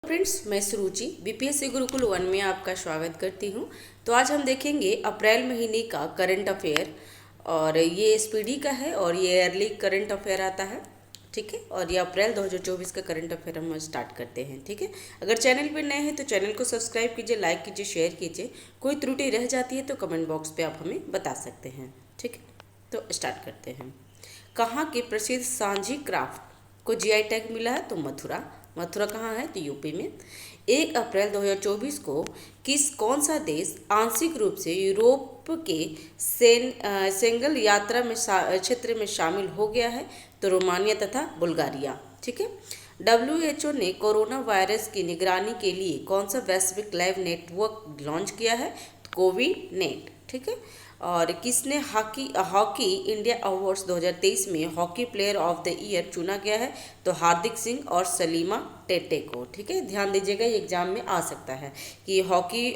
Friends, मैं सुरुचि BPSC Gurukul 1 में आपका स्वागत करती हूं। तो आज हम देखेंगे अप्रैल महीने का करंट अफेयर। और ये एसपीडी का है और ये ईयरली करंट अफेयर आता है। ठीक है, और ये अप्रैल 2024 का करंट अफेयर हम स्टार्ट करते हैं। ठीक है, अगर चैनल पर नए हैं तो चैनल को सब्सक्राइब कीजिए, लाइक कीजिए, शेयर कीजिए। कोई त्रुटि रह जाती है तो कमेंट बॉक्स पर आप हमें बता सकते हैं। ठीक है, तो स्टार्ट करते हैं। कहाँ के प्रसिद्ध सांझी क्राफ्ट को जीआई टैग मिला है? तो मथुरा। मथुरा कहाँ है? तो यूपी में। 1 अप्रैल 2024 को कौन सा देश आंशिक रूप से यूरोप के सेंगल यात्रा में क्षेत्र में शामिल हो गया है? तो रोमानिया तथा बुल्गारिया। ठीक है। WHO ने कोरोना वायरस की निगरानी के लिए कौन सा वैश्विक लाइव नेटवर्क लॉन्च किया है? तो कोविड नेट। ठीक है। और किसने हॉकी इंडिया अवार्ड्स 2023 में hockey player of the year चुना गया है? तो हार्दिक सिंह और सलीमा टेटे को। ठीक है, ध्यान दीजिएगा, ये एग्जाम में आ सकता है कि hockey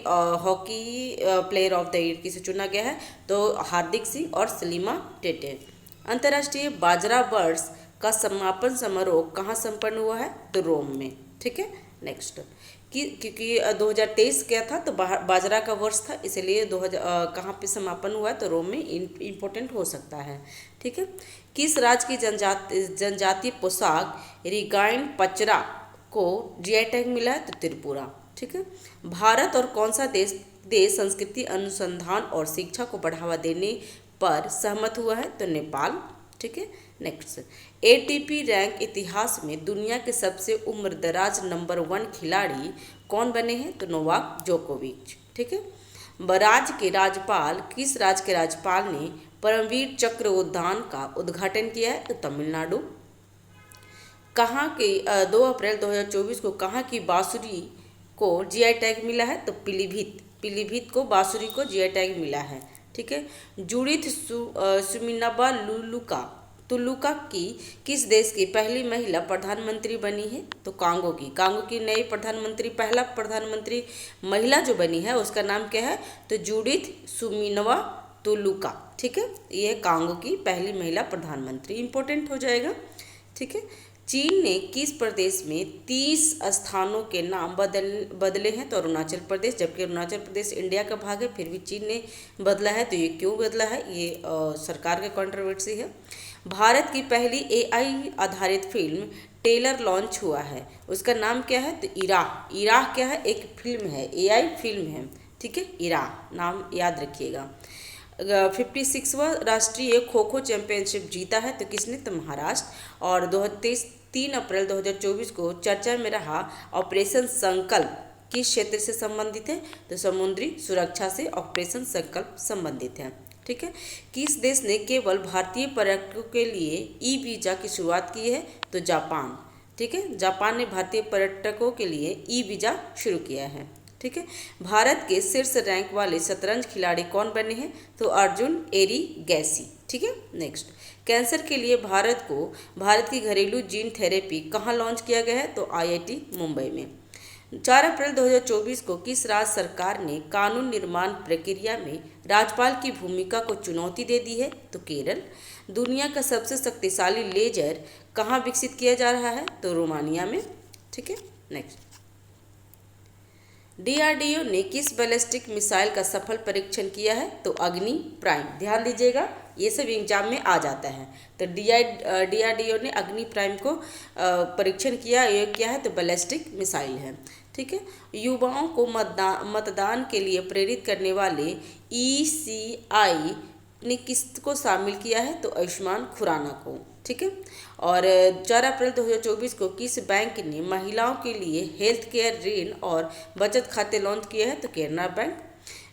player of the year किसे चुना गया है? तो हार्दिक सिंह और सलीमा टेटे। अंतर्राष्ट्रीय बाजरा वर्ष का समापन समारोह कहाँ संपन्न हुआ है? तो रोम में। ठीक है। नेक्स्ट, क्योंकि 2023 क्या था तो बाजरा का वर्ष था, इसलिए कहाँ पे समापन हुआ है? तो रोम में इम्पोर्टेंट हो सकता है। ठीक है। किस राज्य की जनजातीय पोशाक रिगाइन पचरा को जीआई टैग मिला है? तो त्रिपुरा। ठीक है। भारत और कौन सा देश संस्कृति अनुसंधान और शिक्षा को बढ़ावा देने पर सहमत हुआ है? तो नेपाल। ठीक है। नेक्स्ट, एटीपी रैंक इतिहास में दुनिया के सबसे उम्रदराज नंबर 1 खिलाड़ी कौन बने हैं? तो नोवाक जोकोविच। ठीक है। किस राज्य के राज्यपाल ने परमवीर चक्र उद्यान का उद्घाटन किया है? तो तमिलनाडु। कहाँ के 2 अप्रैल 2024 को कहाँ की बांसुरी को जीआई टैग मिला है? तो पीलीभीत को बांसुरी को जीआई टैग मिला है। ठीक है। जूडिथ सुमिनाबा तुलुका की किस देश की पहली महिला प्रधानमंत्री बनी है? तो कांगो की नई प्रधानमंत्री, पहला प्रधानमंत्री महिला जो बनी है उसका नाम क्या है? तो जूडिथ सुमिनवा तुलुका। ठीक है, ये कांगो की पहली महिला प्रधानमंत्री। इंपॉर्टेंट हो जाएगा। ठीक है। चीन ने किस प्रदेश में 30 स्थानों के नाम बदले हैं? तो अरुणाचल प्रदेश। जबकि अरुणाचल प्रदेश इंडिया का भाग है, फिर भी चीन ने बदला है। तो ये क्यों बदला है? ये सरकार का कंट्रोवर्सी है। भारत की पहली एआई आधारित फिल्म टेलर लॉन्च हुआ है, उसका नाम क्या है? तो इराह क्या है? एक फिल्म है, एआई फिल्म है। ठीक है, इराह नाम याद रखिएगा। 56वां राष्ट्रीय खो खो चैंपियनशिप जीता है तो किसने? तो महाराष्ट्र। और 3 अप्रैल 2024 को चर्चा में रहा ऑपरेशन संकल्प किस क्षेत्र से संबंधित है? तो समुद्री सुरक्षा से ऑपरेशन संकल्प संबंधित है। ठीक है। किस देश ने केवल भारतीय पर्यटकों के लिए ई वीज़ा की शुरुआत की है? तो जापान। ठीक है, जापान ने भारतीय पर्यटकों के लिए ई वीज़ा शुरू किया है। ठीक है। भारत के शीर्ष रैंक वाले शतरंज खिलाड़ी कौन बने हैं? तो अर्जुन एरिगैसी। ठीक है। नेक्स्ट, कैंसर के लिए भारत की घरेलू जीन थेरेपी कहाँ लॉन्च किया गया है? तो आईआईटी मुंबई में। 4 अप्रैल 2024 को किस राज्य सरकार ने कानून निर्माण प्रक्रिया में राज्यपाल की भूमिका को चुनौती दे दी है? तो केरल। दुनिया का सबसे शक्तिशाली लेजर कहाँ विकसित किया जा रहा है? तो रोमानिया में। ठीक है। नेक्स्ट, डीआरडीओ ने किस बैलिस्टिक मिसाइल का सफल परीक्षण किया है? तो अग्नि प्राइम। ध्यान दीजिएगा, ये सब एग्जाम में आ जाता है। तो डीआरडीओ ने अग्नि प्राइम को परीक्षण किया। ये क्या है? तो बैलिस्टिक मिसाइल है। ठीक है। युवाओं को मतदान के लिए प्रेरित करने वाले ईसीआई ने किसको शामिल किया है? तो आयुष्मान खुराना को। ठीक है। और 4 अप्रैल 2024 को किस बैंक ने महिलाओं के लिए हेल्थ केयर ऋण और बचत खाते लॉन्च किए हैं? तो केनरा बैंक।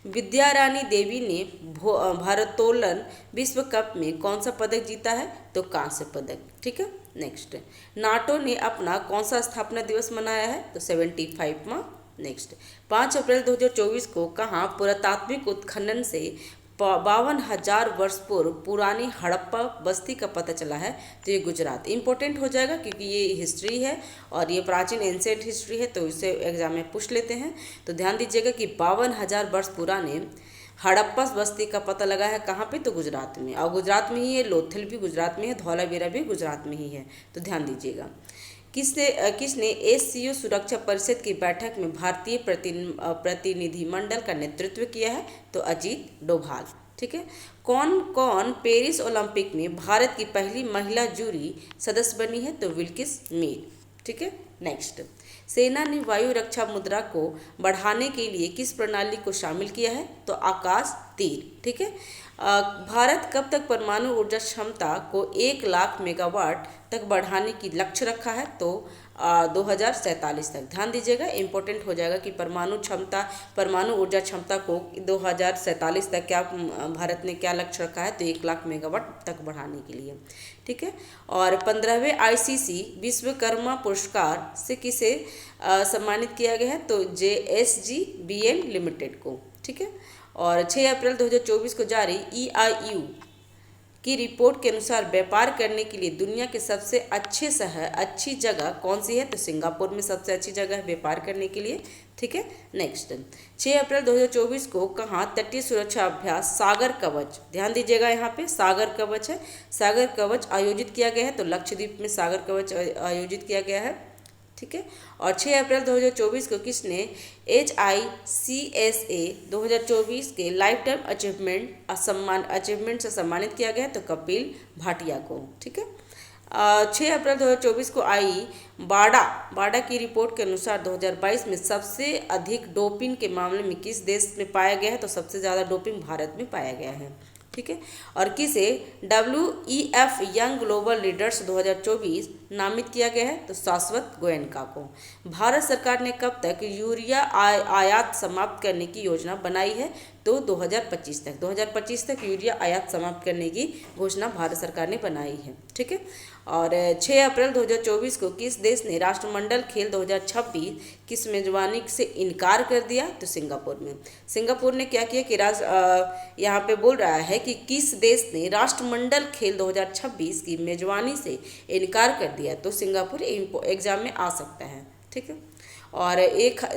विद्या रानी देवी ने भारोत्तोलन विश्व कप में कौन सा पदक जीता है? तो कांस्य पदक। ठीक है। नेक्स्ट, नाटो ने अपना कौन सा स्थापना दिवस मनाया है? तो 75वां। नेक्स्ट, 5 अप्रैल 2024 को कहाँ पुरातात्विक उत्खनन से 52,000 वर्ष पूर्व पुरानी हड़प्पा बस्ती का पता चला है? तो ये गुजरात। इंपॉर्टेंट हो जाएगा क्योंकि ये हिस्ट्री है और ये प्राचीन एंसेंट हिस्ट्री है, तो इसे एग्जाम में पूछ लेते हैं। तो ध्यान दीजिएगा कि 52,000 वर्ष पुराने हड़प्पा बस्ती का पता लगा है कहाँ पे? तो गुजरात में। और गुजरात में ही है, लोथल भी गुजरात में है, धौलावीरा भी गुजरात में ही है। तो ध्यान दीजिएगा। किसने एससीओ सुरक्षा परिषद की बैठक में भारतीय प्रतिनिधिमंडल का नेतृत्व किया है? तो अजीत डोभाल। ठीक है। कौन कौन पेरिस ओलंपिक में भारत की पहली महिला जूरी सदस्य बनी है? तो विल्किस मीर। ठीक है। नेक्स्ट, सेना ने वायु रक्षा मुद्रा को बढ़ाने के लिए किस प्रणाली को शामिल किया है? तो आकाश तीर। ठीक है। भारत कब तक परमाणु ऊर्जा क्षमता को 1 लाख मेगावाट तक बढ़ाने की लक्ष्य रखा है? तो 2047 तक। ध्यान दीजिएगा, इंपॉर्टेंट हो जाएगा कि परमाणु ऊर्जा क्षमता को 2047 तक क्या भारत ने क्या लक्ष्य रखा है? तो 1 लाख मेगावाट तक बढ़ाने के लिए। ठीक है। और 15वें आईसीसी विश्वकर्मा पुरस्कार से किसे सम्मानित किया गया है? तो JSGBN लिमिटेड को। ठीक है। और 6 अप्रैल 2024 को जारी EIU की रिपोर्ट के अनुसार व्यापार करने के लिए दुनिया के सबसे अच्छी जगह कौन सी है? तो सिंगापुर में सबसे अच्छी जगह है व्यापार करने के लिए। ठीक है। नेक्स्ट, 6 अप्रैल 2024 को कहाँ तटीय सुरक्षा अभ्यास सागर कवच, ध्यान दीजिएगा यहाँ पे सागर कवच है, सागर कवच आयोजित किया गया है? तो लक्षद्वीप में सागर कवच आयोजित किया गया है। ठीक है। और 6 अप्रैल 2024 को किसने HICSA 2024 के लाइफ टाइम अचीवमेंट से सम्मानित किया गया है? तो कपिल भाटिया को। ठीक है। 6 अप्रैल 2024 को आई बाड़ा की रिपोर्ट के अनुसार 2022 में सबसे अधिक डोपिंग के मामले में किस देश में पाया गया है? तो सबसे ज़्यादा डोपिंग भारत में पाया गया है। ठीक है। और किसे WEF यंग ग्लोबल लीडर्स 2024 नामित किया गया है? तो शाश्वत गोयनका को। भारत सरकार ने कब तक यूरिया आयात समाप्त करने की योजना बनाई है? तो 2025 तक। 2025 तक यूरिया आयात समाप्त करने की घोषणा भारत सरकार ने बनाई है। ठीक है। और 6 अप्रैल 2024 को किस देश ने राष्ट्रमंडल खेल 2026 किस मेजबानी से इनकार कर दिया? तो सिंगापुर में। सिंगापुर ने क्या किया कि यहाँ पे बोल रहा है कि किस देश ने राष्ट्रमंडल खेल 2026 की मेजबानी से इनकार कर दिया? तो सिंगापुर एग्जाम में आ सकता है। ठीक है। और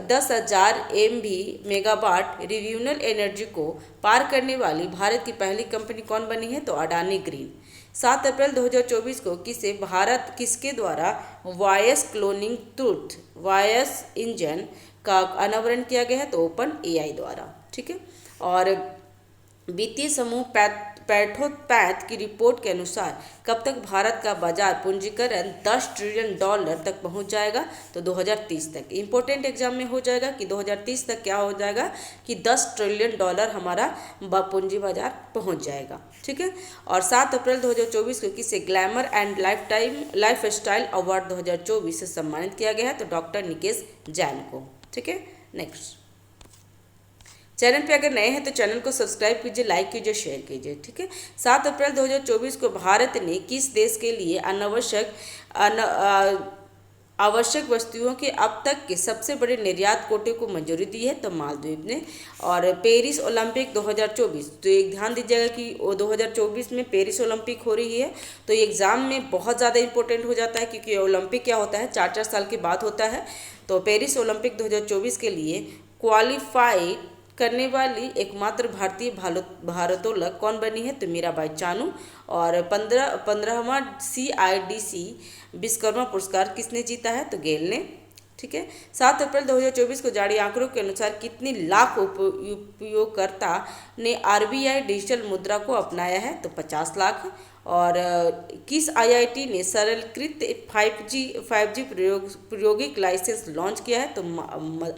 10,000 MV मेगावाट रिन्यूएबल एनर्जी को पार करने वाली भारत की पहली कंपनी कौन बनी है? तो अडानी ग्रीन। 7 अप्रैल 2024 को किसके द्वारा voice cloning truth voice engine का अनावरण किया गया है? तो ओपन AI द्वारा। ठीक है। और वित्तीय समूह पैठोपैथ की रिपोर्ट के अनुसार कब तक भारत का बाजार पूंजीकरण $10 ट्रिलियन तक पहुंच जाएगा? तो 2030 तक। इंपॉर्टेंट एग्जाम में हो जाएगा कि 2030 तक क्या हो जाएगा कि $10 ट्रिलियन हमारा पूंजी बाजार पहुंच जाएगा। ठीक है। और 7 अप्रैल 2024 को किसे glamour and life style award 2024 से सम्मानित किया गया है? तो डॉक्टर निकेश जैन को। ठीक है। नेक्स्ट, चैनल पे अगर नए हैं तो चैनल को सब्सक्राइब कीजिए, लाइक कीजिए, शेयर कीजिए। ठीक है। 7 अप्रैल 2024 को भारत ने किस देश के लिए आवश्यक वस्तुओं के अब तक के सबसे बड़े निर्यात कोटे को मंजूरी दी है? तो मालदीव ने। और पेरिस ओलंपिक 2024, तो एक ध्यान दीजिएगा कि 2024 में पेरिस ओलंपिक हो रही है, तो एग्ज़ाम में बहुत ज़्यादा इंपॉर्टेंट हो जाता है क्योंकि ओलंपिक क्या होता है 4-4 साल के बाद होता है। तो पेरिस ओलंपिक 2024 के लिए क्वालिफाई करने वाली एकमात्र भारतीय भारोत्तोलक कौन बनी है? तो मीराबाई चानू। और 15वां CIDC विश्वकर्मा पुरस्कार किसने जीता है? तो गेल ने। ठीक है। 7 अप्रैल 2024 को जारी आंकड़ों के अनुसार कितनी लाख उपयोगकर्ता ने RBI डिजिटल मुद्रा को अपनाया है? तो 50 लाख। और किस IIT ने सरलीकृत 5G प्रायोगिक लाइसेंस लॉन्च किया है? तो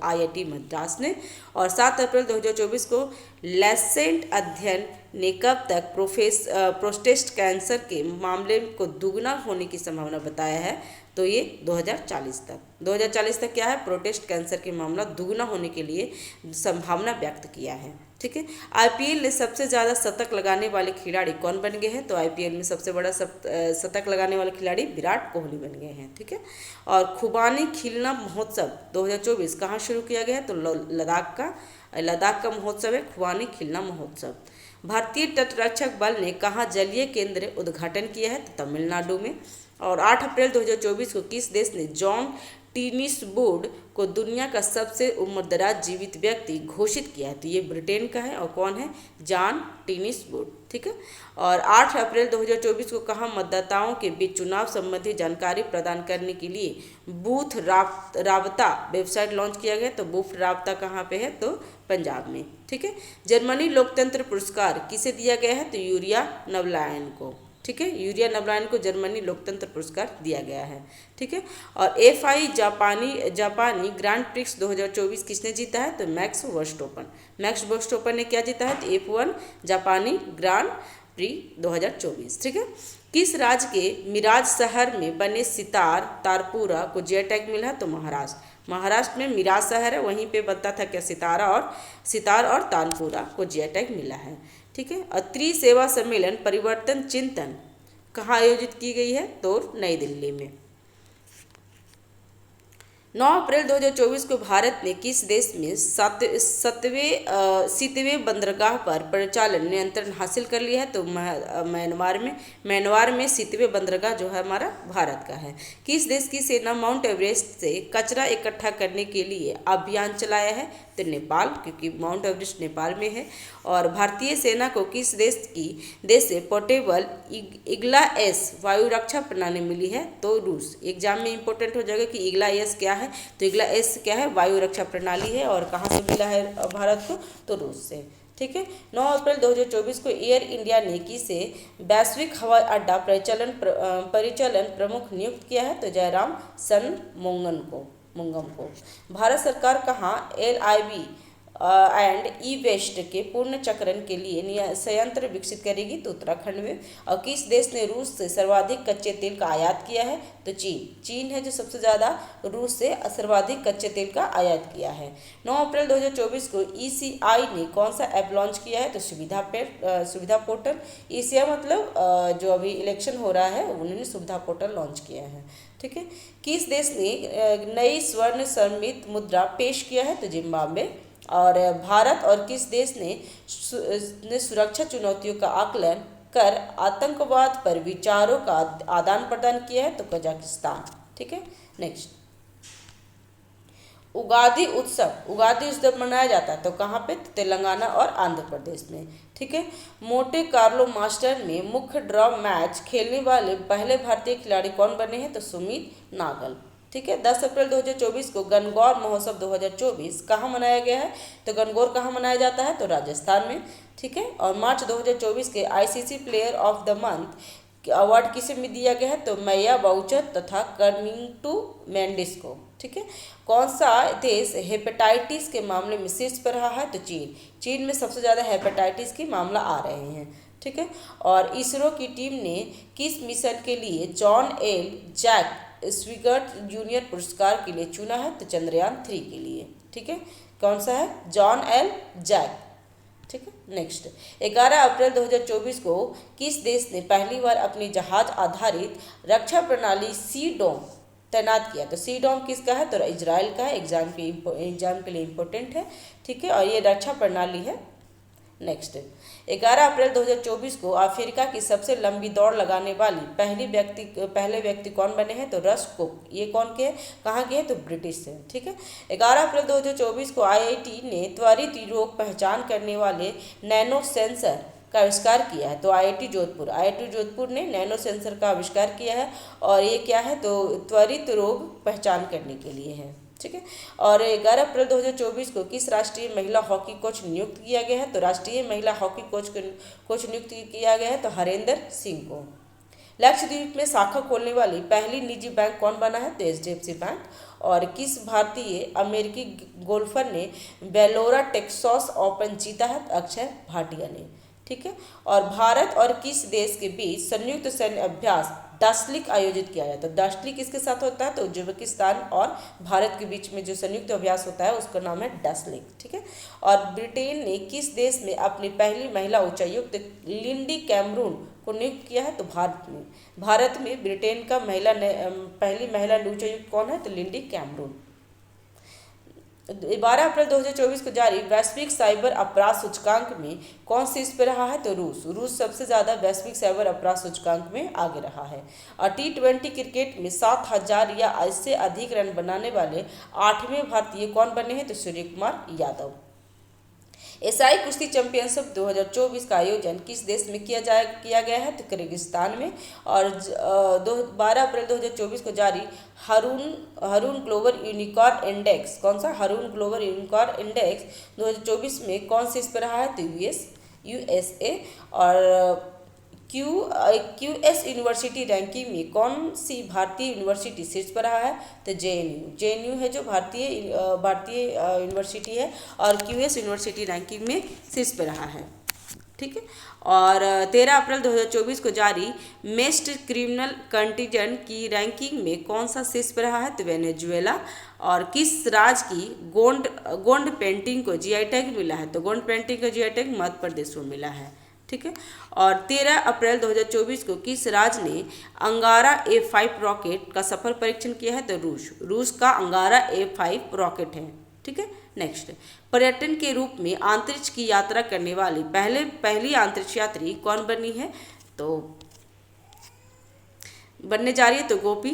IIT मद्रास ने। और 7 अप्रैल 2024 को लैसेंट अध्ययन ने कब तक प्रोस्टेट कैंसर के मामले को दुगना होने की संभावना बताया है? तो ये 2040 तक। 2040 तक क्या है? प्रोस्टेट कैंसर के मामला दुगना होने के लिए संभावना व्यक्त किया है। ठीक है। IPL में सबसे ज़्यादा शतक लगाने वाले खिलाड़ी कौन बन गए हैं? तो IPL में सबसे बड़ा शतक लगाने वाले खिलाड़ी विराट कोहली बन गए हैं। ठीक है। और खुबानी खिलना महोत्सव 2024 कहाँ शुरू किया गया है? तो लद्दाख का महोत्सव है खुबानी खिलना महोत्सव। भारतीय तटरक्षक बल ने कहाँ जलीय केंद्र उद्घाटन किया है? तो तमिलनाडु में। और 8 अप्रैल 2024 को किस देश ने जॉन टेनिस बोर्ड को दुनिया का सबसे उम्रदराज जीवित व्यक्ति घोषित किया है। तो ये ब्रिटेन का है और कौन है? John tennis board. ठीक है। और 8 अप्रैल 2024 को कहाँ मतदाताओं के बीच चुनाव संबंधी जानकारी प्रदान करने के लिए बूथ राबता वेबसाइट लॉन्च किया गया। तो बूथ राबता कहाँ पे है? तो पंजाब में। ठीक है। जर्मनी लोकतंत्र पुरस्कार किसे दिया गया है? तो यूरिया नवलायन को। ठीक है। यूरिया नवलायन को जर्मनी लोकतंत्र पुरस्कार दिया गया है। ठीक है। और F1 जापानी ग्रांड प्रिक्स 2024 किसने जीता है? तो मैक्स वर्स्टोपन ने क्या जीता है? तो F1 जापानी ग्रांड प्री 2024। ठीक है। किस राज्य के मिराज शहर में बने सितार तारपुरा को जीआई टैग मिला है? तो महाराष्ट्र में मिराज शहर है, वहीं पे बनता था क्या? सितार और तानपुरा को जीआई टैग मिला है। ठीक है। और त्रिसेवा सम्मेलन परिवर्तन चिंतन कहाँ आयोजित की गई है? तो नई दिल्ली में। 9 अप्रैल 2024 को भारत ने किस देश में शीतवें बंदरगाह पर परिचालन नियंत्रण हासिल कर लिया है? तो म्यांमार में शीतवें बंदरगाह जो है हमारा भारत का है। किस देश की सेना माउंट एवरेस्ट से कचरा इकट्ठा करने के लिए अभियान चलाया है? तो नेपाल, क्योंकि माउंट एवरेस्ट नेपाल में है। और भारतीय सेना को किस देश से पोर्टेबल इग्ला-एस वायु रक्षा प्रणाली मिली है? तो रूस। एग्जाम में इंपॉर्टेंट हो जाएगा कि इग्ला-एस क्या है? तो इग्ला-एस क्या है? वायु रक्षा प्रणाली है। और कहाँ से मिला है भारत को? तो रूस से। ठीक है। 9 अप्रैल 2024 को एयर इंडिया ने किसे वैश्विक हवाई अड्डा परिचालन प्रमुख नियुक्त किया है? तो जयराम मुंगम को। भारत सरकार कहाँ LIV एंड ई वेस्ट के पूर्ण चक्रण के लिए संयंत्र विकसित करेगी? तो उत्तराखंड में। और किस देश ने रूस से सर्वाधिक कच्चे तेल का आयात किया है? तो चीन है जो सबसे ज़्यादा रूस से सर्वाधिक कच्चे तेल का आयात किया है। 9 अप्रैल 2024 को ECI ने कौन सा ऐप लॉन्च किया है? तो सुविधा पोर्टल। ECI मतलब जो अभी इलेक्शन हो रहा है उन्होंने सुविधा पोर्टल लॉन्च किया है। ठीक है। किस देश ने नई स्वर्ण समित मुद्रा पेश किया है? तो जिम्बाब्वे। और भारत और किस देश ने सुरक्षा चुनौतियों का आकलन कर आतंकवाद पर विचारों का आदान प्रदान किया है? तो कजाकिस्तान। ठीक है। नेक्स्ट, उगादी उत्सव मनाया जाता है तो कहाँ पे? तेलंगाना और आंध्र प्रदेश में। ठीक है। मोंटे कार्लो मास्टर में मुख्य ड्रॉ मैच खेलने वाले पहले भारतीय खिलाड़ी कौन बने हैं? तो सुमित नागल। ठीक है। 10 अप्रैल 2024 को गणगौर महोत्सव 2024 कहाँ मनाया गया है? तो गणगौर कहाँ मनाया जाता है? तो राजस्थान में। ठीक है। और मार्च 2024 के ICC player of the month award किसे में दिया गया है? तो मैया बाउचर तथा कर्मिंटू मेंडिस को। ठीक है। कौन सा देश हेपेटाइटिस के मामले में शीर्ष पर रहा है? तो चीन में सबसे ज़्यादा हेपेटाइटिस के मामला आ रहे हैं। ठीक है। और इसरो की टीम ने किस मिशन के लिए जॉन एल जैक स्विगर्ट जूनियर पुरस्कार के लिए चुना है? तो चंद्रयान 3 के लिए। ठीक है। कौन सा है? John L Jack. ठीक है। नेक्स्ट, 11 अप्रैल 2024 को किस देश ने पहली बार अपनी जहाज आधारित रक्षा प्रणाली सी-डॉम तैनात किया? तो सी-डॉम किसका है? तो इजराइल का है। एग्जाम के लिए इम्पोर्टेंट है। ठीक है। और ये रक्षा प्रणाली है। नेक्स्ट, 11 अप्रैल 2024 को अफ्रीका की सबसे लंबी दौड़ लगाने वाली पहले व्यक्ति कौन बने हैं? तो रस कुक। ये कौन के? कहाँ के हैं? तो ब्रिटिश से। ठीक है। 11 अप्रैल 2024 को IIT ने त्वरित रोग पहचान करने वाले नैनो सेंसर का आविष्कार किया है। तो IIT जोधपुर ने नैनो सेंसर का आविष्कार किया है। और ये क्या है? तो त्वरित रोग पहचान करने के लिए है। ठीक है। और 11 अप्रैल 2024 को किस राष्ट्रीय महिला हॉकी कोच नियुक्त किया गया है? तो राष्ट्रीय महिला हॉकी कोच नियुक्त किया गया है तो हरेंद्र सिंह को। लक्षद्वीप में शाखा खोलने वाली पहली निजी बैंक कौन बना है? तो HDFC बैंक। और किस भारतीय अमेरिकी गोल्फर ने बेलोरा टेक्सास ओपन जीता है? तो अक्षय भाटिया ने। ठीक है। और भारत और किस देश के बीच संयुक्त सैन्य अभ्यास डस्लिक आयोजित किया जाता है? तो डस्लिक किसके साथ होता है? तो उज्बेकिस्तान और भारत के बीच में जो संयुक्त अभ्यास होता है उसका नाम है डस्लिक। ठीक है। और ब्रिटेन ने किस देश में अपनी पहली महिला उच्चायुक्त लिंडी कैमरून को नियुक्त किया है? तो भारत में ब्रिटेन का पहली महिला उच्चायुक्त कौन है? तो लिंडी कैमरून। 12 अप्रैल 2024 को जारी वैश्विक साइबर अपराध सूचकांक में कौन शीर्ष पे रहा है? तो रूस सबसे ज्यादा वैश्विक साइबर अपराध सूचकांक में आगे रहा है। और T20 क्रिकेट में 7,000 या इससे अधिक रन बनाने वाले 8वें भारतीय कौन बने हैं? तो सूर्य कुमार यादव। एशियाई कुश्ती चैंपियनशिप 2024 का आयोजन किस देश में किया गया है? तो किर्गिस्तान में। और 12 अप्रैल 2024 को जारी हरून ग्लोबल यूनिकॉर्न इंडेक्स, कौन सा? हरून ग्लोबल यूनिकॉर्न इंडेक्स 2024 में कौन शीर्ष पर रहा है? तो USA। और QS यूनिवर्सिटी रैंकिंग में कौन सी भारतीय यूनिवर्सिटी शीर्ष पर रहा है? तो JNU है जो भारतीय यूनिवर्सिटी है और QS यूनिवर्सिटी रैंकिंग में शीर्ष पर रहा है। ठीक है। और 13 अप्रैल 2024 को जारी मेस्ट क्रिमिनल कंटिजेंट की रैंकिंग में कौन सा शीर्ष पर रहा है? तो वेनेजुएला। और किस राज्य की गोंड पेंटिंग को GI टैग मिला है? तो गोंड पेंटिंग का GI टैग मध्य प्रदेश को मिला है। ठीक है। और 13 अप्रैल 2024 को किस राज्य ने अंगारा A5 रॉकेट का सफल परीक्षण किया है? तो रूस का अंगारा A5 रॉकेट है। ठीक है। नेक्स्ट, पर्यटन के रूप में अंतरिक्ष की यात्रा करने वाली पहली अंतरिक्ष यात्री कौन बनी है? तो बनने जा रही है तो गोपी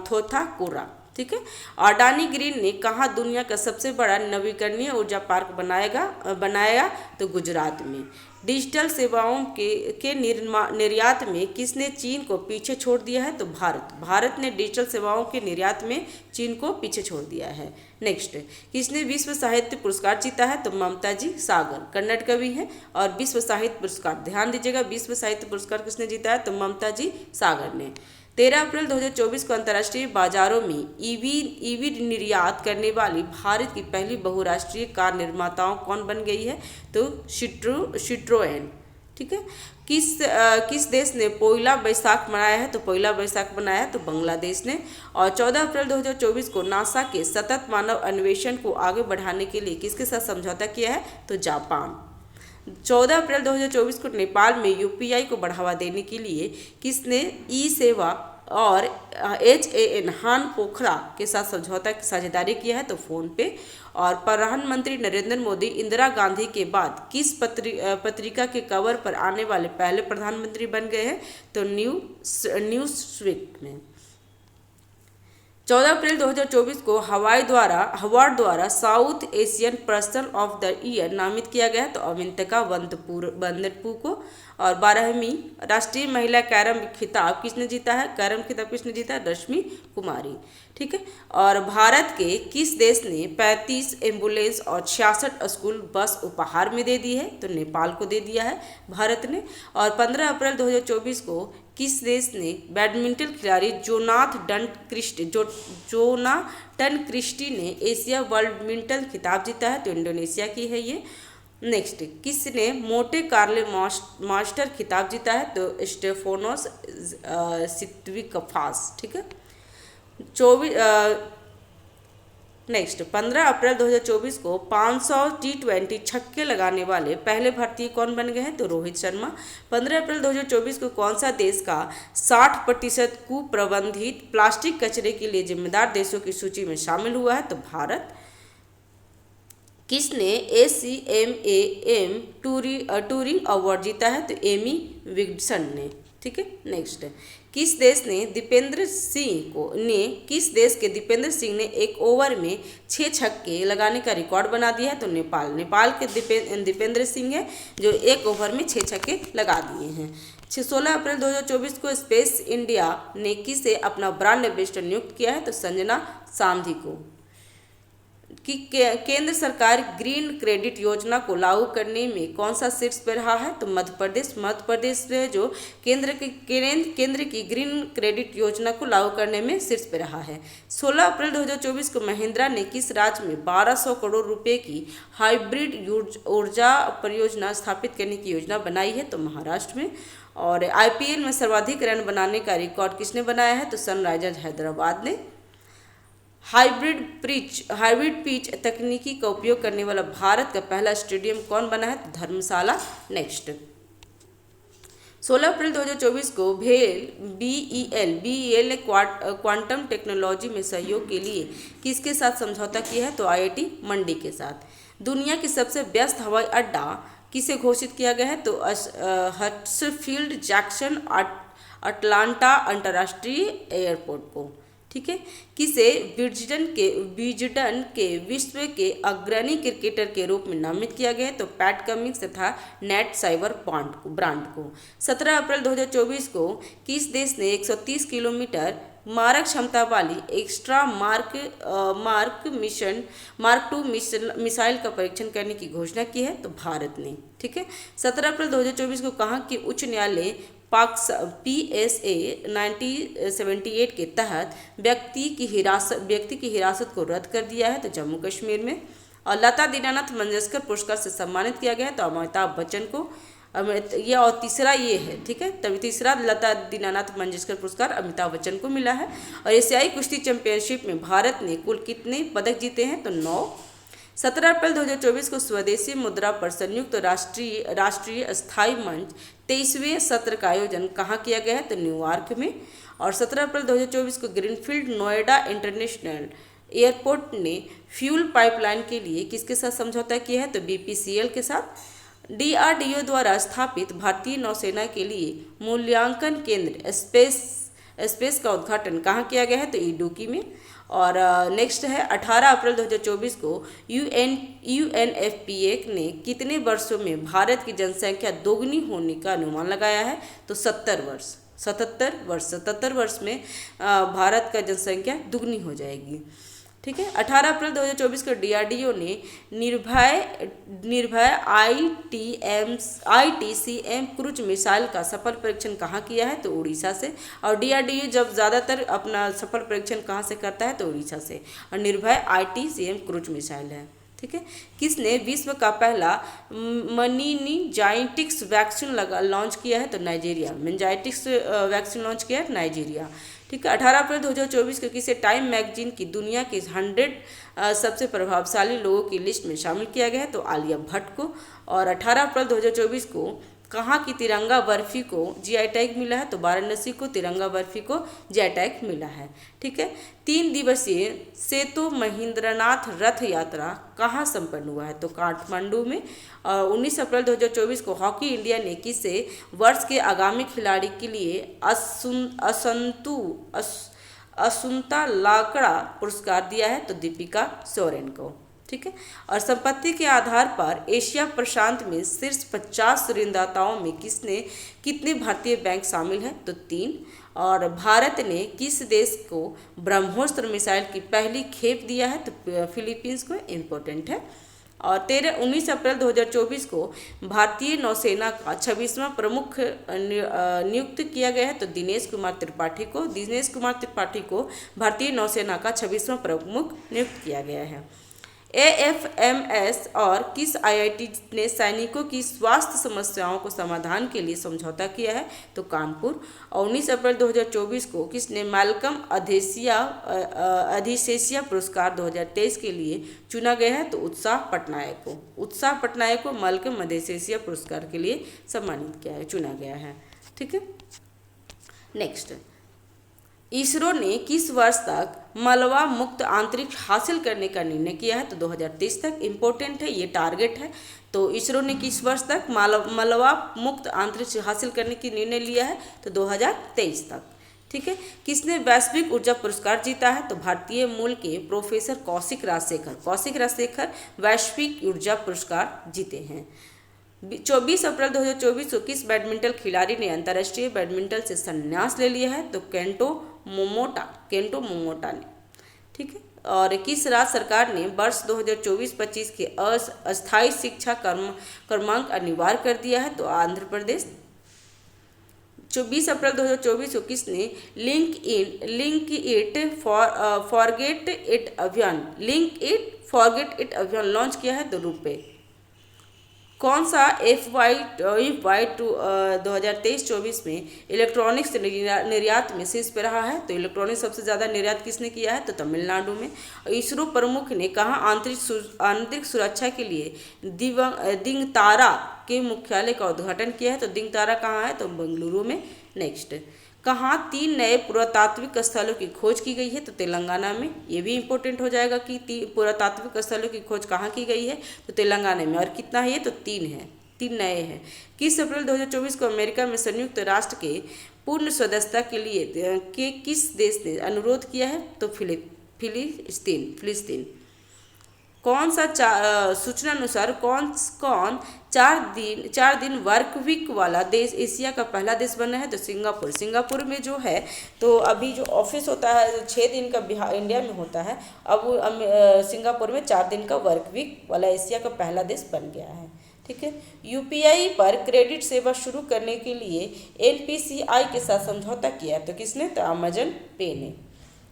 थोथाकुरा। ठीक है। अडानी ग्रीन ने कहाँ दुनिया का सबसे बड़ा नवीकरणीय ऊर्जा पार्क बनाया? तो गुजरात में। डिजिटल सेवाओं के निर्यात में किसने चीन को पीछे छोड़ दिया है? तो भारत ने डिजिटल सेवाओं के निर्यात में चीन को पीछे छोड़ दिया है। नेक्स्ट, किसने विश्व साहित्य पुरस्कार जीता है? तो ममताजी सागर कन्नड़ कवि हैं। और विश्व साहित्य पुरस्कार, ध्यान दीजिएगा, विश्व साहित्य पुरस्कार किसने जीता है? तो ममताजी सागर ने। 13 अप्रैल 2024 को अंतर्राष्ट्रीय बाजारों में ईवी निर्यात करने वाली भारत की पहली बहुराष्ट्रीय कार निर्माताओं कौन बन गई है? तो सिट्रोएन। ठीक है। किस देश ने पोइला बैसाख मनाया है? तो पोइला बैसाख मनाया है तो बांग्लादेश ने। और 14 अप्रैल 2024 को नासा के सतत मानव अन्वेषण को आगे बढ़ाने के लिए किसके साथ समझौता किया है? तो जापान। 14 अप्रैल 2024 को नेपाल में UPI को बढ़ावा देने के लिए किसने ई-सेवा और HAN हान पोखरा के साथ समझौता की साझेदारी किया है? तो फोन पे। और प्रधानमंत्री नरेंद्र मोदी इंदिरा गांधी के बाद किस पत्रिका के कवर पर आने वाले पहले प्रधानमंत्री बन गए हैं? तो न्यूज़वीक में। 14 अप्रैल 2024 को हवार्ड द्वारा south Asian person of the year नामित किया गया तो अविंतिका वंदनपु को। और 12वीं राष्ट्रीय महिला कैरम खिताब किसने जीता है? कैरम खिताब किसने जीता है? रश्मि कुमारी। ठीक है। और भारत के किस देश ने 35 एम्बुलेंस और 66 स्कूल बस उपहार में दे दी है? तो नेपाल को दे दिया है भारत ने। और 15 अप्रैल 2024 को किस देश ने बैडमिंटन खिलाड़ी जोनाटन क्रिस्टी ने एशिया वर्ल्ड बैडमिंटन खिताब जीता है? तो इंडोनेशिया की है ये। नेक्स्ट, किसने मोटे कार्ले मास्टर खिताब जीता है? तो स्टेफानोस सित्विकफास। ठीक है। 15 अप्रैल 2024 को 500 T20 छक्के लगाने वाले पहले भारतीय कौन बन गए हैं? तो रोहित शर्मा। 15 अप्रैल 2024 को कौन सा देश का 60% कुप्रबंधित प्लास्टिक कचरे के लिए जिम्मेदार देशों की सूची में शामिल हुआ है? तो भारत। किसने ACMAM टूरिंग अवार्ड जीता है? तो एमी विगसन ने। ठीक है। नेक्स्ट, किस देश के दीपेंद्र सिंह ने एक ओवर में 6 छक्के लगाने का रिकॉर्ड बना दिया है? तो नेपाल के दीपेंद्र सिंह है जो एक ओवर में 6 छक्के लगा दिए हैं। 16 अप्रैल 2024 को स्पेस इंडिया ने किसे अपना ब्रांड एम्बेसडर नियुक्त किया है? तो संजना सामधी को। कि केंद्र सरकार ग्रीन क्रेडिट योजना को लागू करने में कौन सा शीर्ष पर रहा है? तो मध्य प्रदेश जो केंद्र की ग्रीन क्रेडिट योजना को लागू करने में शीर्ष पर रहा है। 16 अप्रैल 2024 को महिंद्रा ने किस राज्य में 1200 करोड़ रुपए की हाइब्रिड ऊर्जा परियोजना स्थापित करने की योजना बनाई है? तो महाराष्ट्र में। और IPL में सर्वाधिक रन बनाने का रिकॉर्ड किसने बनाया है? तो सनराइजर्स हैदराबाद ने। हाइब्रिड पिच तकनीकी का उपयोग करने वाला भारत का पहला स्टेडियम कौन बना है? तो धर्मशाला। नेक्स्ट, 16 अप्रैल 2024 को बीईएल ने क्वांटम टेक्नोलॉजी में सहयोग के लिए किसके साथ समझौता किया है? तो आईआईटी मंडी के साथ। दुनिया की सबसे व्यस्त हवाई अड्डा किसे घोषित किया गया है? तो हडसफील्ड जैक्सन अटलांटा अंतर्राष्ट्रीय एयरपोर्ट को। ठीक है। किसे विजडन के विश्व के अग्रणी क्रिकेटर के रूप में नामित किया गया है? तो पैट कमिंस तथा नेट साइबर ब्रांड को। 17 अप्रैल 2024 को किस देश ने 130 किलोमीटर मारक क्षमता वाली एक्स्ट्रा मार्क टू मिसाइल का परीक्षण करने की घोषणा की है? तो भारत ने। ठीक है। 17 अप्रैल 2024 को कहा कि उच्च न्यायालय PSA 1978 के तहत व्यक्ति की हिरासत को रद्द कर दिया है? तो जम्मू कश्मीर में। और लता दीनानाथ मंगेशकर पुरस्कार से सम्मानित किया गया है? तो अमिताभ बच्चन को। ये और तीसरा ये है। ठीक है। तभी तीसरा लता दीनानाथ मंगेशकर पुरस्कार अमिताभ बच्चन को मिला है। और एशियाई कुश्ती चैंपियनशिप में भारत ने कुल कितने पदक जीते हैं? तो 9। 17 अप्रैल 2024 को स्वदेशी मुद्रा पर संयुक्त राष्ट्रीय स्थायी मंच 23वें सत्र का आयोजन कहाँ किया गया है? तो न्यूयॉर्क में। और 17 अप्रैल 2024 को ग्रीनफील्ड नोएडा इंटरनेशनल एयरपोर्ट ने फ्यूल पाइपलाइन के लिए किसके साथ समझौता किया है? तो BPCL के साथ। DRDO द्वारा स्थापित भारतीय नौसेना के लिए मूल्यांकन केंद्र स्पेस का उद्घाटन कहाँ किया गया है? तो इडुक्की में। और नेक्स्ट है 18 अप्रैल 2024 को UNFPA ने कितने वर्षों में भारत की जनसंख्या दोगुनी होने का अनुमान लगाया है? तो 77 वर्ष में भारत का जनसंख्या दुगनी हो जाएगी। ठीक है। 18 अप्रैल 2024 को DRDO ने निर्भय ITCM क्रूज मिसाइल का सफल परीक्षण कहाँ किया है? तो उड़ीसा से। और DRDO जब ज़्यादातर अपना सफल परीक्षण कहाँ से करता है? तो उड़ीसा से। और निर्भय ITCM क्रूज मिसाइल है। ठीक है। किसने विश्व का पहला मेनिनजाइटिक्स वैक्सीन लॉन्च किया है? तो नाइजीरिया। मेनिनजाइटिक्स वैक्सीन लॉन्च किया है नाइजीरिया। ठीक है। 18 अप्रैल 2024 को किसे टाइम मैगजीन की दुनिया के 100 सबसे प्रभावशाली लोगों की लिस्ट में शामिल किया गया है? तो आलिया भट्ट को। और 18 अप्रैल 2024 को कहाँ की तिरंगा बर्फी को GI टैग मिला है? तो वाराणसी को तिरंगा बर्फी को GI टैग मिला है। ठीक है। 3 दिवसीय सेतु महेंद्रनाथ रथ यात्रा कहाँ संपन्न हुआ है? तो काठमांडू में। 19 अप्रैल 2024 को हॉकी इंडिया ने किसे वर्ष के आगामी खिलाड़ी के लिए असुंता लाकड़ा पुरस्कार दिया है? तो दीपिका सोरेन को। ठीक है। और संपत्ति के आधार पर एशिया प्रशांत में शीर्ष 50 ऋणदाताओं में कितने भारतीय बैंक शामिल हैं? तो 3। और भारत ने किस देश को ब्रह्मोस्त्र मिसाइल की पहली खेप दिया है? तो फिलीपींस को। इम्पोर्टेंट है। और 19 अप्रैल 2024 को भारतीय नौसेना का 26वां प्रमुख नियुक्त किया गया है? तो दिनेश कुमार त्रिपाठी को भारतीय नौसेना का 26वां प्रमुख नियुक्त किया गया है। AFMS और किस IIT ने सैनिकों की स्वास्थ्य समस्याओं को समाधान के लिए समझौता किया है? तो कानपुर। और 19 अप्रैल 2024 को किसने मैल्कम अधिशेषिया पुरस्कार 2023 के लिए चुना गया है? तो उत्साह पटनायक को मैल्कम अधिशेषिया पुरस्कार के लिए चुना गया है। ठीक है। नेक्स्ट, इसरो ने किस वर्ष तक मलबा मुक्त अंतरिक्ष हासिल करने का निर्णय किया है? तो 2023 तक। इम्पोर्टेंट है, ये टारगेट है। तो इसरो ने किस वर्ष तक मलबा मुक्त अंतरिक्ष हासिल करने की निर्णय लिया है? तो 2023 तक। ठीक है। किसने वैश्विक ऊर्जा पुरस्कार जीता है? तो भारतीय मूल के प्रोफेसर कौशिक राजशेखर वैश्विक ऊर्जा पुरस्कार जीते हैं। 24 अप्रैल 2024 को किस बैडमिंटन खिलाड़ी ने अंतर्राष्ट्रीय बैडमिंटन से संन्यास ले लिया है? तो केंटो मोमोटा ने। ठीक है। और किस राज्य सरकार ने वर्ष 2024-25 के अस्थायी शिक्षा क्रमांक अनिवार्य कर दिया है? तो आंध्र प्रदेश। 24 अप्रैल 2024 को किसने लिंक इट फॉरगेट इट अभियान लॉन्च किया है? तो रुपे। कौन सा FY 2023-24 में इलेक्ट्रॉनिक्स निर्यात में शीर्ष पे रहा है? तो इलेक्ट्रॉनिक्स सबसे ज़्यादा निर्यात किसने किया है? तो तमिलनाडु में। इसरो प्रमुख ने कहाँ आंतरिक सुरक्षा के लिए दिंगतारा के मुख्यालय का उद्घाटन किया है? तो दिंगतारा कहाँ है? तो बेंगलुरु में। नेक्स्ट, कहाँ 3 नए पुरातात्विक स्थलों की खोज की गई है? तो तेलंगाना में। ये भी इंपॉर्टेंट हो जाएगा कि पुरातात्विक स्थलों की खोज कहाँ की गई है? तो तेलंगाना में। और कितना है ये? तो 3 है, 3 नए हैं। किस अप्रैल 2024 को अमेरिका में संयुक्त राष्ट्र के पूर्ण सदस्यता के लिए किस देश ने अनुरोध किया है? तो फिलिस्तीन। कौन सा सूचना अनुसार कौन 4 दिन वर्क वीक वाला देश एशिया का पहला देश बना है? तो सिंगापुर में जो है, तो अभी जो ऑफिस होता है 6 दिन का इंडिया में होता है, अब सिंगापुर में 4 दिन का वर्क वीक वाला एशिया का पहला देश बन गया है। ठीक है। यूपीआई पर क्रेडिट सेवा शुरू करने के लिए एनपीसीआई के साथ समझौता किया, तो किसने? तो अमेजन पे ने।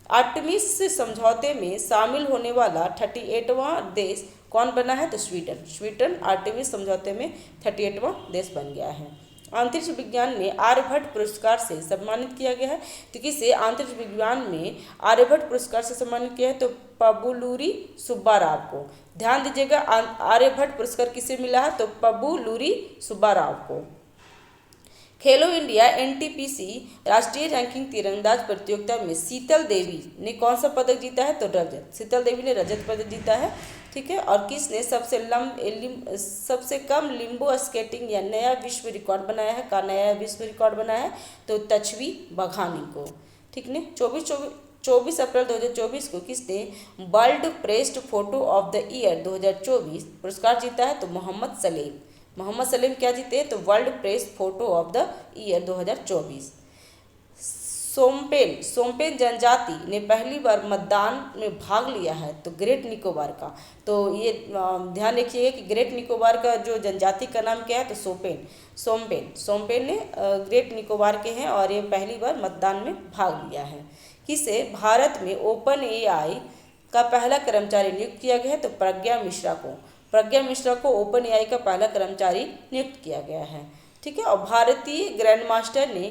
आर्टेमिस समझौते में शामिल होने वाला 38वां देश कौन बना है? तो स्वीडन आर्टेमिस समझौते में 38वां देश बन गया है। अंतरिक्ष विज्ञान में आर्यभट्ट पुरस्कार से सम्मानित किया गया है, तो किसे अंतरिक्ष विज्ञान में आर्यभट्ट पुरस्कार से सम्मानित किया है? तो पबुलूरी सुब्बाराव को। ध्यान दीजिएगा, आर्यभट्ट पुरस्कार किसे मिला है? तो पबुलूरी सुब्बाराव को। खेलो इंडिया एनटीपीसी राष्ट्रीय रैंकिंग तीरंदाज प्रतियोगिता में शीतल देवी ने कौन सा पदक जीता है? तो रजत। शीतल देवी ने रजत पदक जीता है। ठीक है। और किसने सबसे कम लिम्बो स्केटिंग या नया विश्व रिकॉर्ड बनाया है? का नया विश्व रिकॉर्ड बनाया है? तो तचवी बघानी को। ठीक ने। 24 अप्रैल 2024 को किसने world pressed photo of the year 2024 पुरस्कार जीता है? तो मोहम्मद सलीम क्या जीते? तो world press photo of the year 2024। Shompen जनजाति ने पहली बार मतदान में भाग लिया है, तो ग्रेट निकोबार का। तो ये ध्यान रखिएगा कि ग्रेट निकोबार का जो जनजाति का नाम क्या है? तो सोम्पेन ने ग्रेट निकोबार के हैं और ये पहली बार मतदान में भाग लिया है। किसे भारत में ओपन एआई का पहला कर्मचारी नियुक्त किया गया है? तो प्रज्ञा मिश्रा को ओपन एआई का पहला कर्मचारी नियुक्त किया गया है। ठीक है। और भारतीय ग्रैंड मास्टर ने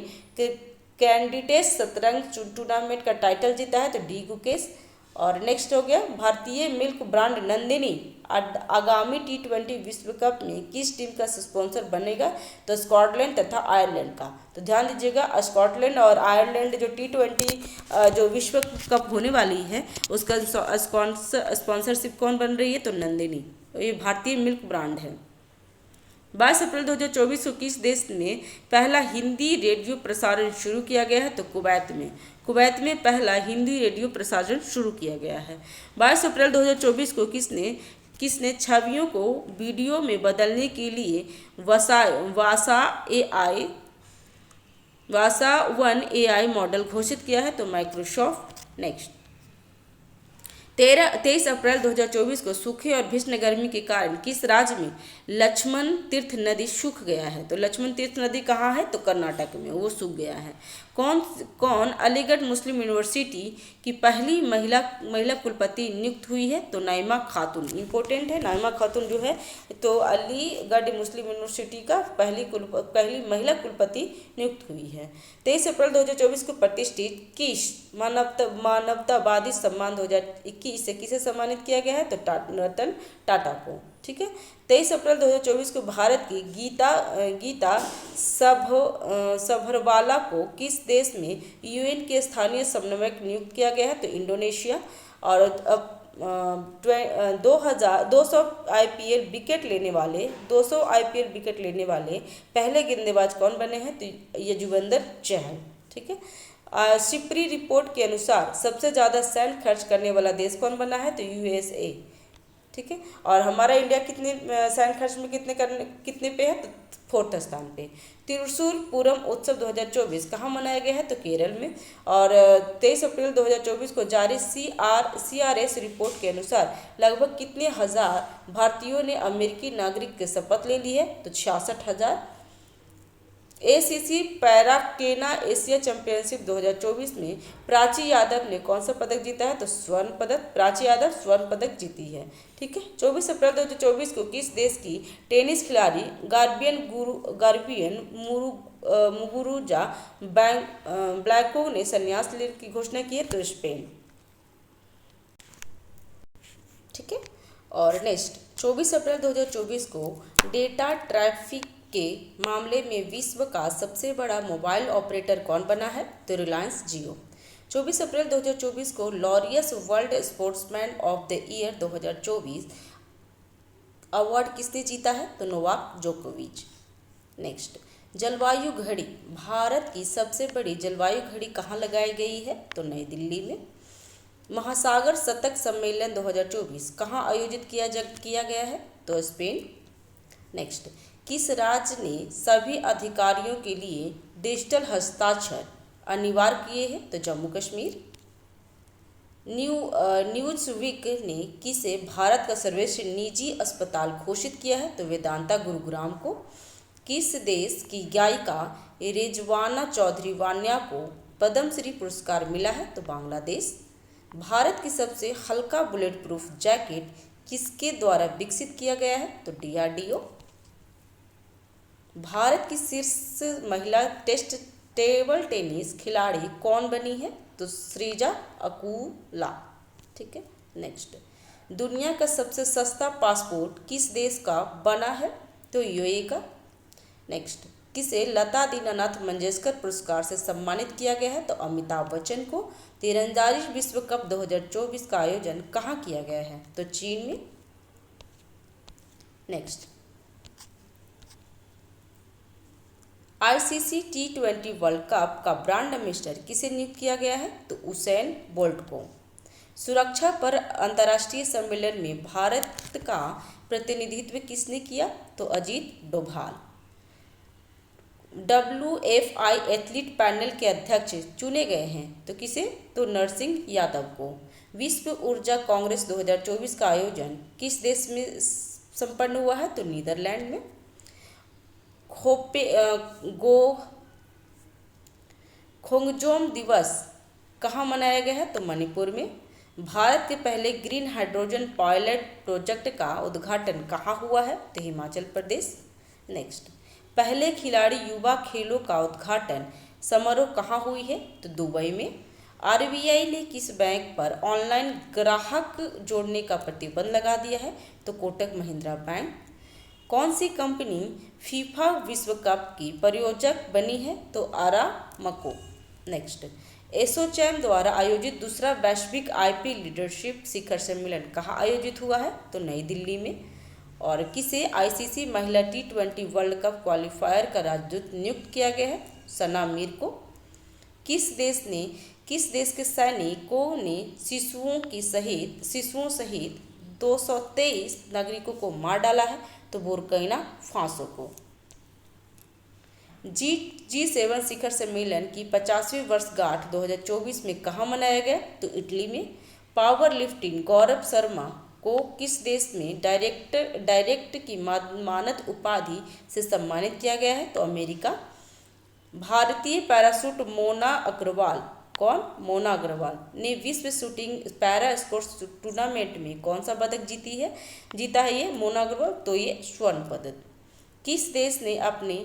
कैंडिडेट शतरंज टूर्नामेंट का टाइटल जीता है, तो डी गुकेश। और नेक्स्ट हो गया, भारतीय मिल्क ब्रांड नंदिनी आगामी T20 विश्व कप में किस टीम का स्पॉन्सर बनेगा? तो स्कॉटलैंड तथा आयरलैंड का। तो ध्यान दीजिएगा, स्कॉटलैंड और आयरलैंड जो T20 जो विश्व कप होने वाली है उसका स्पॉन्सरशिप कौन बन रही है? तो नंदिनी। ये भारतीय मिल्क ब्रांड है। 22 अप्रैल 2024 को किस देश में पहला हिंदी रेडियो प्रसारण शुरू किया गया है? तो कुवैत में पहला हिंदी रेडियो प्रसारण शुरू किया गया है। 22 अप्रैल 2024 को किसने छवियों को वीडियो में बदलने के लिए वासा 1 AI मॉडल घोषित किया है? तो माइक्रोसॉफ्ट। नेक्स्ट, 23 अप्रैल 2024 को सूखे और भीषण गर्मी के कारण किस राज्य में लक्ष्मण तीर्थ नदी सूख गया है? तो लक्ष्मण तीर्थ नदी कहाँ है? तो कर्नाटक में, वो सूख गया है। कौन अलीगढ़ मुस्लिम यूनिवर्सिटी की पहली महिला कुलपति नियुक्त हुई है? तो नाइमा खातून। इंपॉर्टेंट है, नाइमा खातून जो है तो अलीगढ़ मुस्लिम यूनिवर्सिटी का पहली महिला कुलपति नियुक्त हुई है। 23 अप्रैल 2024 को प्रतिष्ठित किस मानवतावादी सम्मान 2021 से किसे सम्मानित किया गया है? तो रतन टाटा को। ठीक है। 23 अप्रैल 2024 को भारत की गीता सभरवाला को किस देश में यूएन के स्थानीय समन्वयक नियुक्त किया गया है? तो इंडोनेशिया। और 200 आईपीएल विकेट लेने वाले पहले गेंदबाज कौन बने हैं? तो यजुवेंद्र चहल। ठीक है। सिप्री रिपोर्ट के अनुसार सबसे ज़्यादा सैन्य खर्च करने वाला देश कौन बना है? तो यूएसए। ठीक है। और हमारा इंडिया कितने सैन्य खर्च में कितने पे है? तो 4th स्थान पे। त्रिशूर पूरम उत्सव 2024 कहाँ मनाया गया है? तो केरल में। और 23 अप्रैल 2024 को जारी CRS रिपोर्ट के अनुसार लगभग कितने हजार भारतीयों ने अमेरिकी नागरिक की शपथ ले ली है? तो 66,000। एसीसी पैराकेना एशिया चैंपियनशिप 2024 में प्राची यादव ने कौन सा पदक जीता है? तो स्वर्ण पदक। प्राची यादव स्वर्ण पदक जीती है। ठीक है। 24 अप्रैल 2024 को किस देश की टेनिस खिलाड़ी गार्बियन मुगुरुजा ब्लैंको ने संन्यास लेने की घोषणा की है? तो स्पेन। ठीक है। और नेक्स्ट 24 अप्रैल 2024 को डेटा ट्रैफिक के मामले में विश्व का सबसे बड़ा मोबाइल ऑपरेटर कौन बना है? तो रिलायंस जियो। 24 अप्रैल 2024 को Laureus world sportsman of the year 2024 award किसने जीता है? तो नोवाक जोकोविच। नेक्स्ट जलवायु घड़ी, भारत की सबसे बड़ी जलवायु घड़ी कहाँ लगाई गई है? तो नई दिल्ली में। महासागर शतक सम्मेलन 2024 कहाँ आयोजित किया गया है? तो स्पेन। नेक्स्ट किस राज्य ने सभी अधिकारियों के लिए डिजिटल हस्ताक्षर अनिवार्य किए हैं? तो जम्मू कश्मीर। न्यूज़वीक ने किसे भारत का सर्वश्रेष्ठ निजी अस्पताल घोषित किया है? तो वेदांता गुरुग्राम को। किस देश की गायिका रिजवाना चौधरी वान्या को पद्मश्री पुरस्कार मिला है? तो बांग्लादेश। भारत की सबसे हल्का बुलेट प्रूफ जैकेट किसके द्वारा विकसित किया गया है? तो डीआरडीओ। भारत की शीर्ष महिला टेबल टेनिस खिलाड़ी कौन बनी है? तो श्रीजा अकुला। ठीक है। नेक्स्ट दुनिया का सबसे सस्ता पासपोर्ट किस देश का बना है? तो यूएई का। नेक्स्ट किसे लता दीनानाथ मंगेशकर पुरस्कार से सम्मानित किया गया है? तो अमिताभ बच्चन को। तीरंदाजी विश्व कप 2024 का आयोजन कहाँ किया गया है? तो चीन में। Next ICC T20 world cup का ब्रांड एम्बेसडर किसे नियुक्त किया गया है? तो उसेन बोल्ट को। सुरक्षा पर अंतर्राष्ट्रीय सम्मेलन में भारत का प्रतिनिधित्व किसने किया? तो Ajit Doval. WFI athlete panel के अध्यक्ष चुने गए हैं तो किसे? तो नरसिंह यादव को। विश्व ऊर्जा कांग्रेस 2024 का आयोजन किस देश में संपन्न हुआ है? तो नीदरलैंड में। खोंगजोम दिवस कहाँ मनाया गया है? तो मणिपुर में। भारत के पहले ग्रीन हाइड्रोजन पायलट प्रोजेक्ट का उद्घाटन कहाँ हुआ है? तो हिमाचल प्रदेश। नेक्स्ट पहले खिलाड़ी युवा खेलों का उद्घाटन समारोह कहाँ हुई है? तो दुबई में। आरबीआई ने किस बैंक पर ऑनलाइन ग्राहक जोड़ने का प्रतिबंध लगा दिया है? तो कोटक महिंद्रा बैंक। कौन सी कंपनी फीफा विश्व कप की प्रायोजक बनी है? तो आरामको। नेक्स्ट एसोचैम द्वारा आयोजित दूसरा वैश्विक आईपी लीडरशिप शिखर सम्मेलन कहाँ आयोजित हुआ है? तो नई दिल्ली में। और किसे आईसीसी महिला T20 वर्ल्ड कप क्वालिफायर का राजदूत नियुक्त किया गया है? सना मीर को। किस देश के सैनिकों ने शिशुओं सहित 223 नागरिकों को मार डाला है? तो बुर्किना फासो को। G7 शिखर सम्मेलन की 50वीं वर्षगांठ 2024 में कहाँ मनाया गया? तो इटली में। पावर लिफ्टिंग गौरव शर्मा को किस देश में डायरेक्ट की मानद उपाधि से सम्मानित किया गया है? तो अमेरिका। भारतीय पैराशूट मोना अग्रवाल मोना अग्रवाल ने विश्व शूटिंग पैरा स्पोर्ट्स टूर्नामेंट में कौन सा पदक जीता है ये मोना अग्रवाल? तो ये स्वर्ण पदक। किस देश ने अपने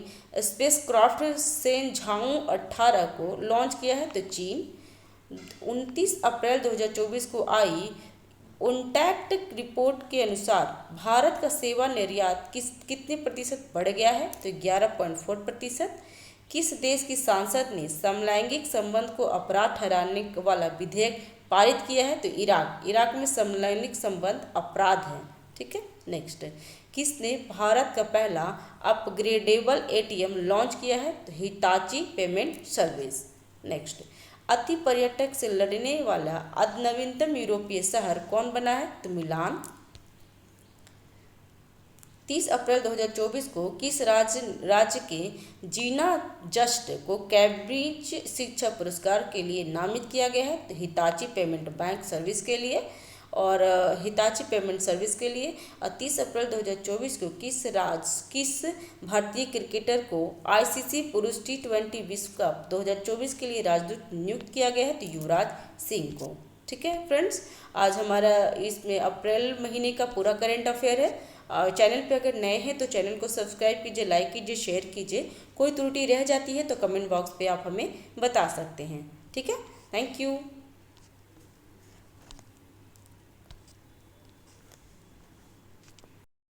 स्पेसक्राफ्ट सेनझाओ 18 को लॉन्च किया है? तो चीन। 29 अप्रैल 2024 को आई उनटैक्ट रिपोर्ट के अनुसार भारत का सेवा निर्यात कितने प्रतिशत बढ़ गया है? तो 11.4%। किस देश की सांसद ने समलैंगिक संबंध को अपराध ठहराने वाला विधेयक पारित किया है? तो इराक में समलैंगिक संबंध अपराध है। ठीक है। नेक्स्ट किसने भारत का पहला अपग्रेडेबल एटीएम लॉन्च किया है? तो हिताची पेमेंट सर्विस। नेक्स्ट अति पर्यटक से लड़ने वाला नवीनतम यूरोपीय शहर कौन बना है? तो मिलान। 30 अप्रैल 2024 को किस राज्य के जीना जस्ट को कैम्ब्रिज शिक्षा पुरस्कार के लिए नामित किया गया है? तो हिताची पेमेंट बैंक सर्विस के लिए। और हिताची पेमेंट सर्विस के लिए। और 30 अप्रैल 2024 को किस भारतीय क्रिकेटर को आईसीसी पुरुष T20 विश्व कप 2024 के लिए राजदूत नियुक्त किया गया है? तो युवराज सिंह को। ठीक है फ्रेंड्स, आज हमारा इसमें अप्रैल महीने का पूरा करंट अफेयर है। चैनल पे अगर नए हैं तो चैनल को सब्सक्राइब कीजिए, लाइक कीजिए, शेयर कीजिए। कोई त्रुटि रह जाती है तो कमेंट बॉक्स पे आप हमें बता सकते हैं। ठीक है, थैंक यू।